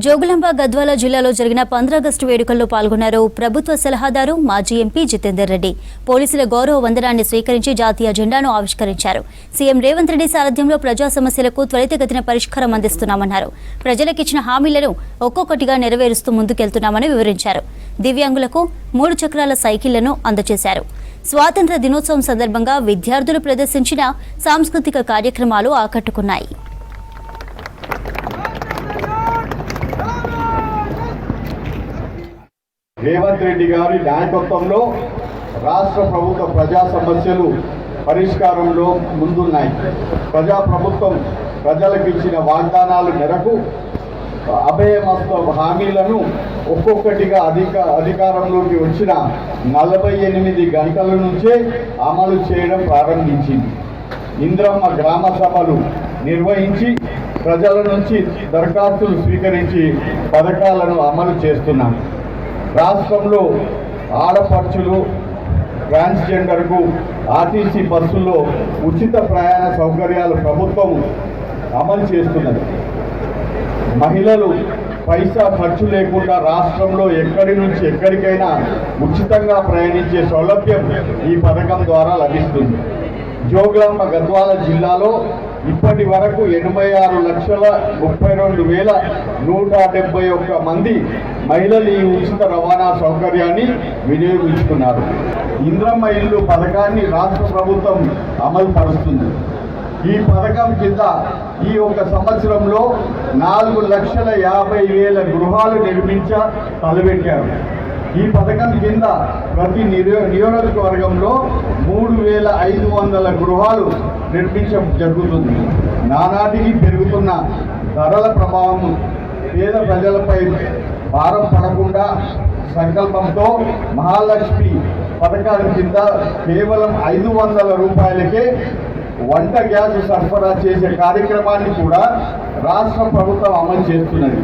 జోగులాంబ గద్వాల జిల్లాలో జరిగిన 15 ఆగస్టు వేడుకల్లో పాల్గొన్నారు ప్రభుత్వ సలహాదారు మాజీ ఎంపీ జితేందర్ రెడ్డి. పోలీసుల గౌరవ వందనాన్ని స్వీకరించి జాతీయ జెండాను ఆవిష్కరించారు. సీఎం రేవంత్ రెడ్డి సారథ్యంలో ప్రజా సమస్యలకు త్వరితగతిన పరిష్కారం అందిస్తున్నామన్నారు. ప్రజలకిచ్చిన హామీలను ఒక్కొక్కటిగా నెరవేరుస్తూ ముందుకెళ్తున్నామని వివరించారు. దివ్యాంగులకు 3 చక్రాల సైకిళ్లను అందజేశారు. స్వాతంత్ర దినోత్సవం సందర్భంగా విద్యార్థులు ప్రదర్శించిన సాంస్కృతిక కార్యక్రమాలు ఆకట్టుకున్నాయి. రేవంత్ రెడ్డి గారి నాయకత్వంలో రాష్ట్ర ప్రభుత్వ ప్రజా సమస్యలు పరిష్కారంలో ముందున్నాయి. ప్రజాప్రభుత్వం ప్రజలకు ఇచ్చిన వాగ్దానాల మేరకు అభయమస్త హామీలను ఒక్కొక్కటిగా అధికారంలోకి వచ్చిన 48 గంటల నుంచే అమలు చేయడం ప్రారంభించింది. ఇంద్రమ్మ గ్రామ సభలు నిర్వహించి ప్రజల నుంచి దరఖాస్తులు స్వీకరించి పథకాలను అమలు చేస్తున్నాం. రాష్ట్రంలో ఆడపడుచులు ట్రాన్స్జెండర్కు ఆర్టీసీ బస్సుల్లో ఉచిత ప్రయాణ సౌకర్యాలు ప్రభుత్వం అమలు చేస్తున్నది. మహిళలు పైసా ఖర్చు లేకుండా రాష్ట్రంలో ఎక్కడి నుంచి ఎక్కడికైనా ఉచితంగా ప్రయాణించే సౌలభ్యం ఈ పథకం ద్వారా లభిస్తుంది. జోగులాంబ గద్వాల జిల్లాలో ఇప్పటి వరకు 86,32,171 మంది మహిళలు ఈ ఉచిత రవాణా సౌకర్యాన్ని వినియోగించుకున్నారు. ఇంద్రమ్మ ఇల్లు పథకాన్ని రాష్ట్ర ప్రభుత్వం అమలు పరుస్తుంది. ఈ పథకం కింద ఈ ఒక సంవత్సరంలో 4,50,000 గృహాలు తలపెట్టారు. ఈ పథకం కింద ప్రతి నియోజకవర్గంలో 3,500 గృహాలు నిర్మించడం జరుగుతుంది. నానాటికి పెరుగుతున్న ధరల ప్రభావం పేద ప్రజలపై భారం పడకుండా సంకల్పంతో మహాలక్ష్మి పథకాల కింద కేవలం 500 రూపాయలకే వంట గ్యాస్ సరఫరా చేసే కార్యక్రమాన్ని కూడా రాష్ట్ర ప్రభుత్వం అమలు చేస్తున్నది.